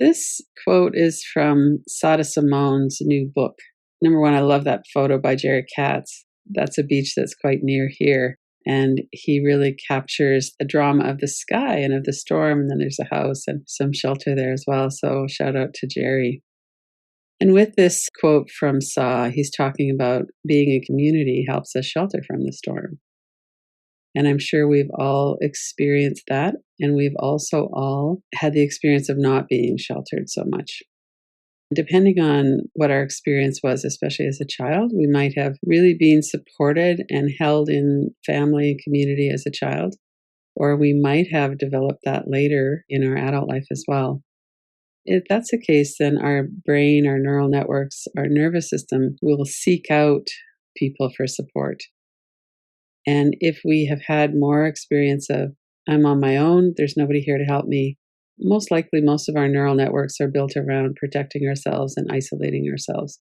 This quote is from Sada Simone's new book. Number one, I love that photo by Jerry Katz. That's a beach that's quite near here. And he really captures the drama of the sky and of the storm. And then there's a house and some shelter there as well. So shout out to Jerry. And with this quote from Sa, he's talking about being a community helps us shelter from the storm. And I'm sure we've all experienced that. And we've also all had the experience of not being sheltered so much. Depending on what our experience was, especially as a child, we might have really been supported and held in family and community as a child, or we might have developed that later in our adult life as well. If that's the case, then our brain, our neural networks, our nervous system will seek out people for support. And if we have had more experience of, I'm on my own, there's nobody here to help me, most likely most of our neural networks are built around protecting ourselves and isolating ourselves.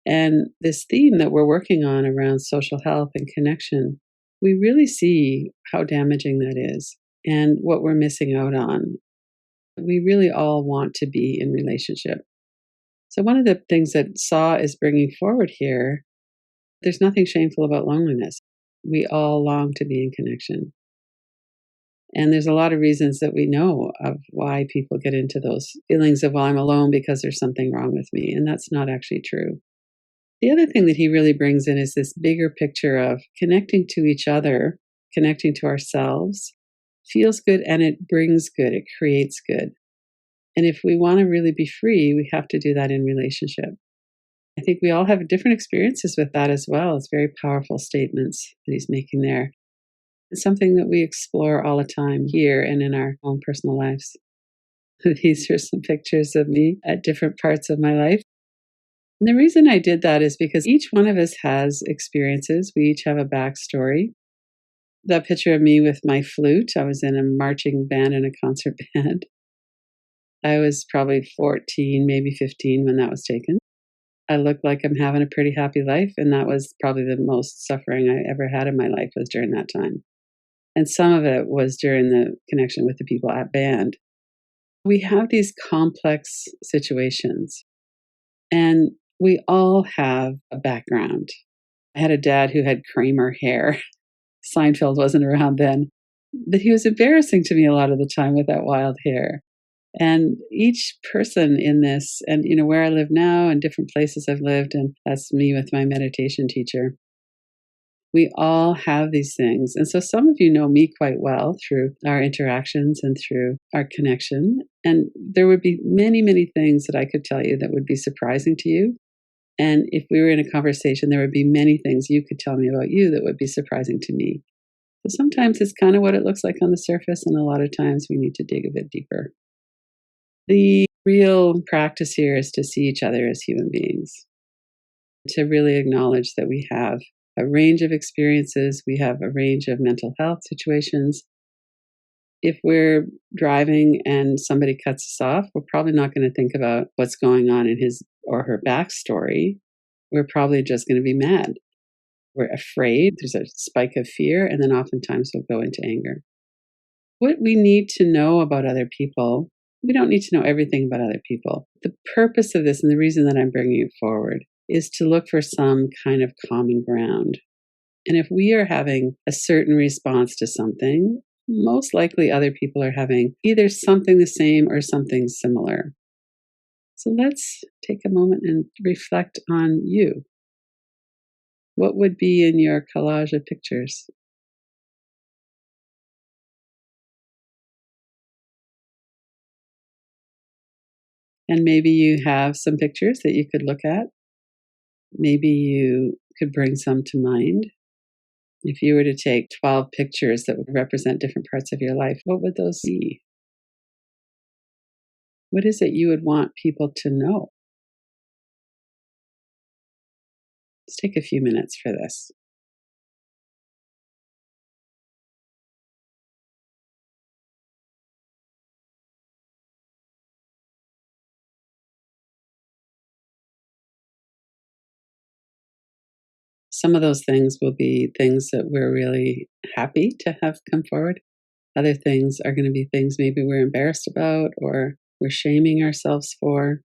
And this theme that we're working on around social health and connection, we really see how damaging that is and what we're missing out on. We really all want to be in relationship. So one of the things that Sa is bringing forward here, there's nothing shameful about loneliness. We all long to be in connection. And there's a lot of reasons that we know of why people get into those feelings of, well, I'm alone because there's something wrong with me. And that's not actually true. The other thing that he really brings in is this bigger picture of connecting to each other, connecting to ourselves, feels good and it brings good, it creates good. And if we want to really be free, we have to do that in relationship. I think we all have different experiences with that as well. It's very powerful statements that he's making there. It's something that we explore all the time here and in our own personal lives. These are some pictures of me at different parts of my life. And the reason I did that is because each one of us has experiences. We each have a backstory. That picture of me with my flute, I was in a marching band and a concert band. I was probably 14, maybe 15 when that was taken. I look like I'm having a pretty happy life, and that was probably the most suffering I ever had in my life was during that time. And some of it was during the connection with the people at band. We have these complex situations, and we all have a background. I had a dad who had Kramer hair. Seinfeld wasn't around then, but he was embarrassing to me a lot of the time with that wild hair. And each person in this, and where I live now and different places I've lived, and that's me with my meditation teacher. We all have these things. And so some of you know me quite well through our interactions and through our connection. And there would be many, many things that I could tell you that would be surprising to you. And if we were in a conversation, there would be many things you could tell me about you that would be surprising to me. So sometimes it's kind of what it looks like on the surface, and a lot of times we need to dig a bit deeper. The real practice here is to see each other as human beings, to really acknowledge that we have a range of experiences, we have a range of mental health situations. If we're driving and somebody cuts us off, we're probably not going to think about what's going on in his or her backstory. We're probably just going to be mad. We're afraid. There's a spike of fear, and then oftentimes we'll go into anger. What we need to know about other people, we don't need to know everything about other people. The purpose of this, and the reason that I'm bringing it forward, is to look for some kind of common ground. And if we are having a certain response to something, most likely other people are having either something the same or something similar. So let's take a moment and reflect on you. What would be in your collage of pictures? And maybe you have some pictures that you could look at. Maybe you could bring some to mind. If you were to take 12 pictures that would represent different parts of your life, what would those be? What is it you would want people to know? Let's take a few minutes for this. Some of those things will be things that we're really happy to have come forward. Other things are going to be things maybe we're embarrassed about or we're shaming ourselves for.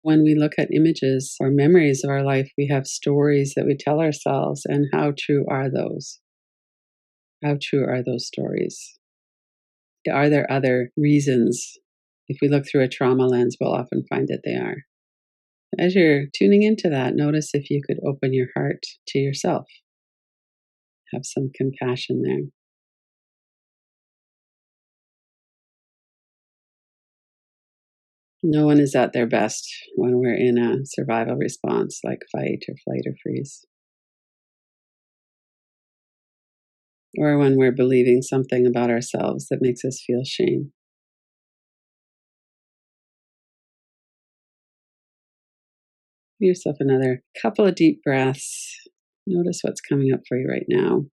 When we look at images or memories of our life, we have stories that we tell ourselves, and how true are those? How true are those stories? Are there other reasons? If we look through a trauma lens, we'll often find that they are. As you're tuning into that, notice if you could open your heart to yourself. Have some compassion there. No one is at their best when we're in a survival response like fight or flight or freeze, or when we're believing something about ourselves that makes us feel shame. Give yourself another couple of deep breaths. Notice what's coming up for you right now.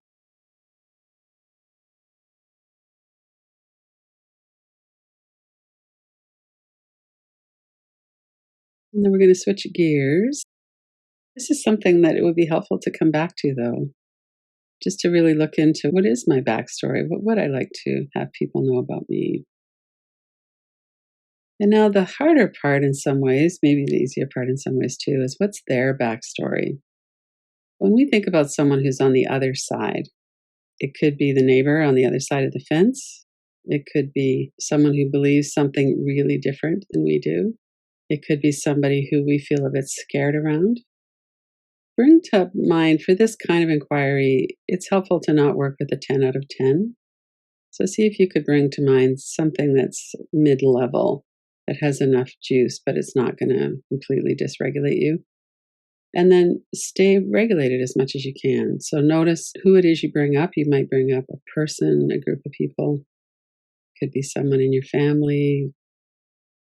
And then we're going to switch gears. This is something that it would be helpful to come back to, though, just to really look into what is my backstory? What would I like to have people know about me? And now, the harder part in some ways, maybe the easier part in some ways too, is what's their backstory? When we think about someone who's on the other side, it could be the neighbor on the other side of the fence. It could be someone who believes something really different than we do. It could be somebody who we feel a bit scared around. Bring to mind for this kind of inquiry, it's helpful to not work with a 10 out of 10. So see if you could bring to mind something that's mid level, that has enough juice, but it's not going to completely dysregulate you. And then stay regulated as much as you can. So notice who it is you bring up. You might bring up a person, a group of people, could be someone in your family,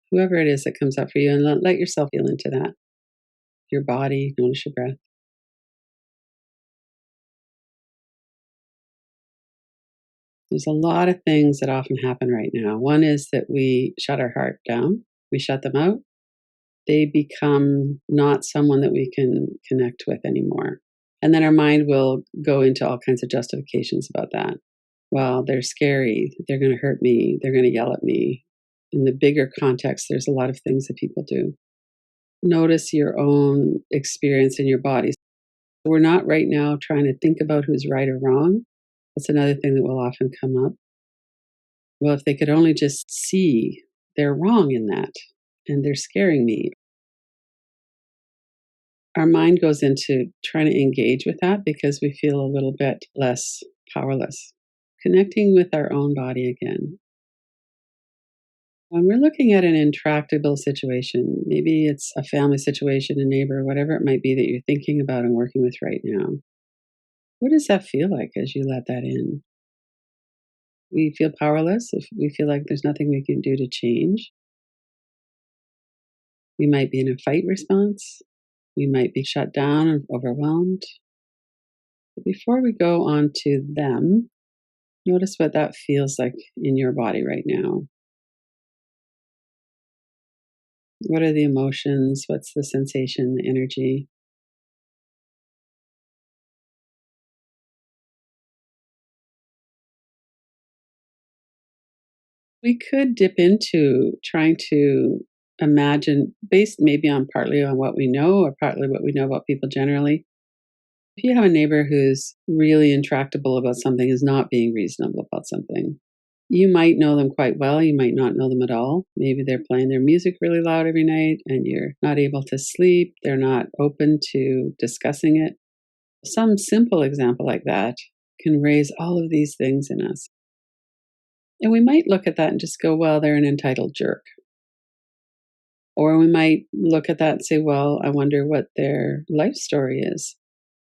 whoever it is that comes up for you, and let yourself feel into that. Your body, notice your breath. There's a lot of things that often happen right now. One is that we shut our heart down, we shut them out. They become not someone that we can connect with anymore. And then our mind will go into all kinds of justifications about that. Well, they're scary. They're going to hurt me. They're going to yell at me. In the bigger context, there's a lot of things that people do. Notice your own experience in your body. We're not right now trying to think about who's right or wrong. That's another thing that will often come up. Well, if they could only just see they're wrong in that and they're scaring me. Our mind goes into trying to engage with that because we feel a little bit less powerless. Connecting with our own body again. When we're looking at an intractable situation, maybe it's a family situation, a neighbor, whatever it might be that you're thinking about and working with right now, what does that feel like as you let that in? We feel powerless if we feel like there's nothing we can do to change. We might be in a fight response. We might be shut down and overwhelmed. But before we go on to them, notice what that feels like in your body right now. What are the emotions? What's the sensation, the energy? We could dip into trying to imagine, based maybe on partly on what we know or partly what we know about people generally. If you have a neighbor who's really intractable about something, is not being reasonable about something, you might know them quite well. You might not know them at all. Maybe they're playing their music really loud every night and you're not able to sleep. They're not open to discussing it. Some simple example like that can raise all of these things in us. And we might look at that and just go, well, they're an entitled jerk. Or we might look at that and say, well, I wonder what their life story is.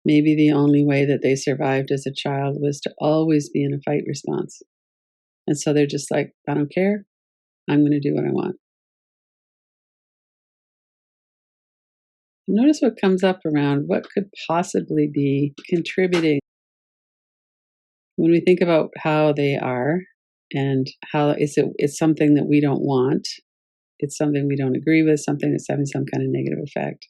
Maybe the only way that they survived as a child was to always be in a fight response. And so they're just like, I don't care. I'm going to do what I want. Notice what comes up around what could possibly be contributing when we think about how they are and how it's something that we don't want. It's something we don't agree with, something that's having some kind of negative effect.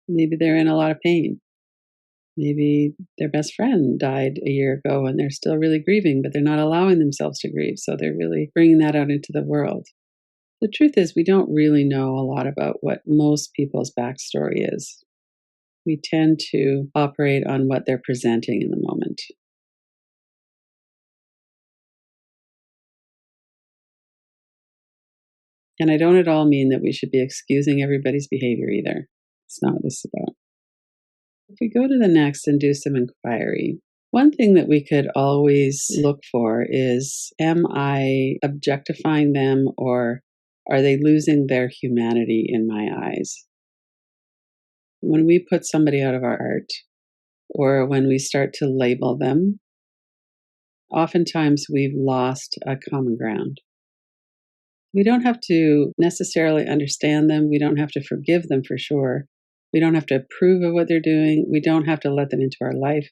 Maybe they're in a lot of pain. Maybe their best friend died a year ago and they're still really grieving, but they're not allowing themselves to grieve. So they're really bringing that out into the world. The truth is, we don't really know a lot about what most people's backstory is. We tend to operate on what they're presenting in the moment. And I don't at all mean that we should be excusing everybody's behavior either. It's not what this is about. If we go to the next and do some inquiry, one thing that we could always look for is, am I objectifying them, or are they losing their humanity in my eyes? When we put somebody out of our art, or when we start to label them, oftentimes we've lost a common ground. We don't have to necessarily understand them. We don't have to forgive them for sure. We don't have to approve of what they're doing. We don't have to let them into our life.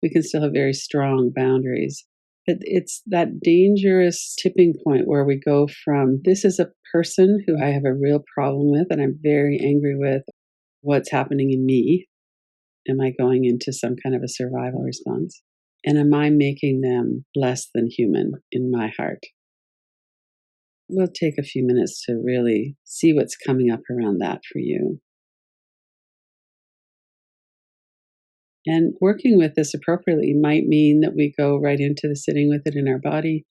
We can still have very strong boundaries. It's that dangerous tipping point where we go from, this is a person who I have a real problem with and I'm very angry with what's happening in me. Am I going into some kind of a survival response? And am I making them less than human in my heart? We'll take a few minutes to really see what's coming up around that for you. And working with this appropriately might mean that we go right into the sitting with it in our body.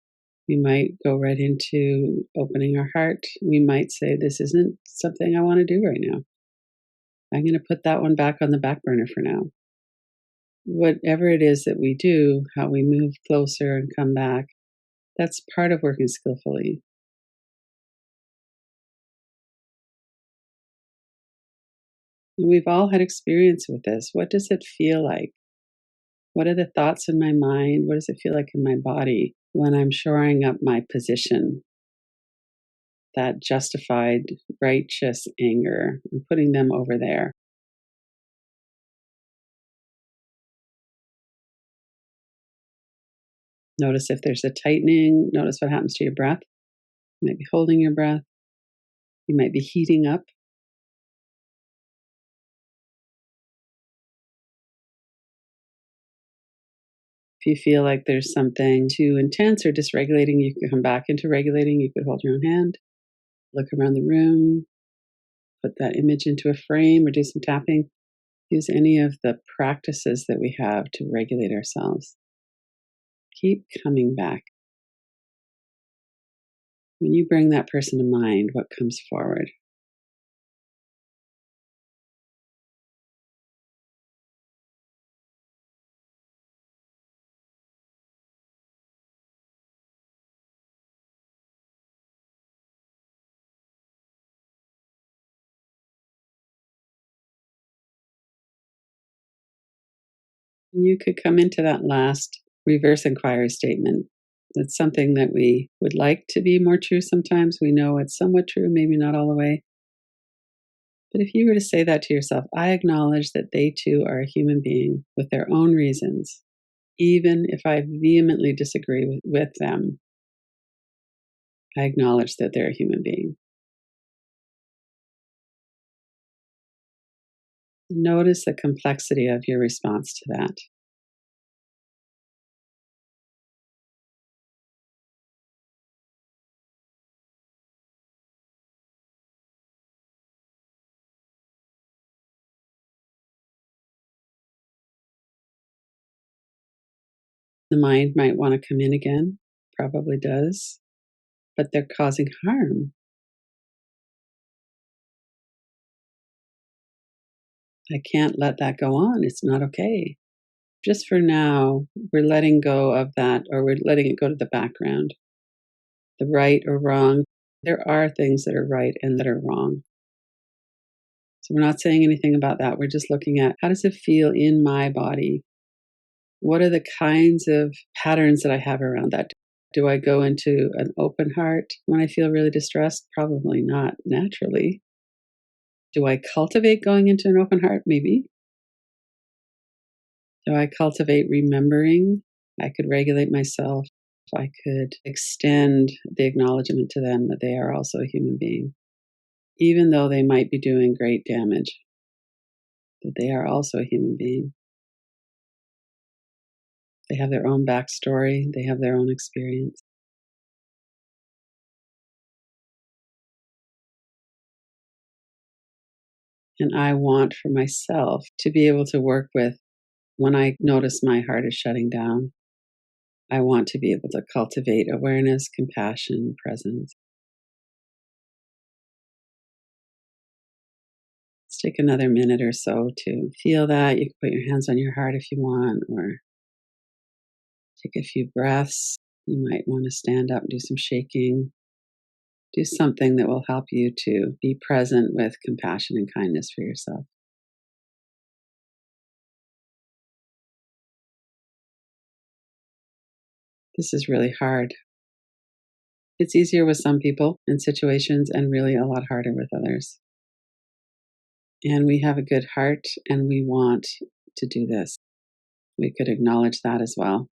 We might go right into opening our heart. We might say, this isn't something I want to do right now. I'm going to put that one back on the back burner for now. Whatever it is that we do, how we move closer and come back, that's part of working skillfully. We've all had experience with this. What does it feel like? What are the thoughts in my mind? What does it feel like in my body when I'm shoring up my position? That justified, righteous anger, and putting them over there. Notice if there's a tightening. Notice what happens to your breath. You might be holding your breath. You might be heating up. If you feel like there's something too intense or dysregulating, you can come back into regulating. You could hold your own hand, look around the room, put that image into a frame or do some tapping. Use any of the practices that we have to regulate ourselves. Keep coming back. When you bring that person to mind, what comes forward? You could come into that last reverse inquiry statement. It's something that we would like to be more true sometimes. We know it's somewhat true, maybe not all the way. But if you were to say that to yourself, I acknowledge that they too are a human being with their own reasons, even if I vehemently disagree with them, I acknowledge that they're a human being. Notice the complexity of your response to that. The mind might want to come in again, probably does, but they're causing harm. I can't let that go on. It's not okay. Just for now, we're letting go of that, or we're letting it go to the background. The right or wrong, there are things that are right and that are wrong. So we're not saying anything about that. We're just looking at, how does it feel in my body? What are the kinds of patterns that I have around that? Do I go into an open heart when I feel really distressed? Probably not naturally. Do I cultivate going into an open heart? Maybe. Do I cultivate remembering? I could regulate myself. I could extend the acknowledgement to them that they are also a human being, even though they might be doing great damage, that they are also a human being. They have their own backstory, they have their own experience. And I want for myself to be able to work with when I notice my heart is shutting down. I want to be able to cultivate awareness, compassion, presence. Let's take another minute or so to feel that. You can put your hands on your heart if you want, or take a few breaths. You might want to stand up and do some shaking. Do something that will help you to be present with compassion and kindness for yourself. This is really hard. It's easier with some people and situations, and really a lot harder with others. And we have a good heart and we want to do this. We could acknowledge that as well.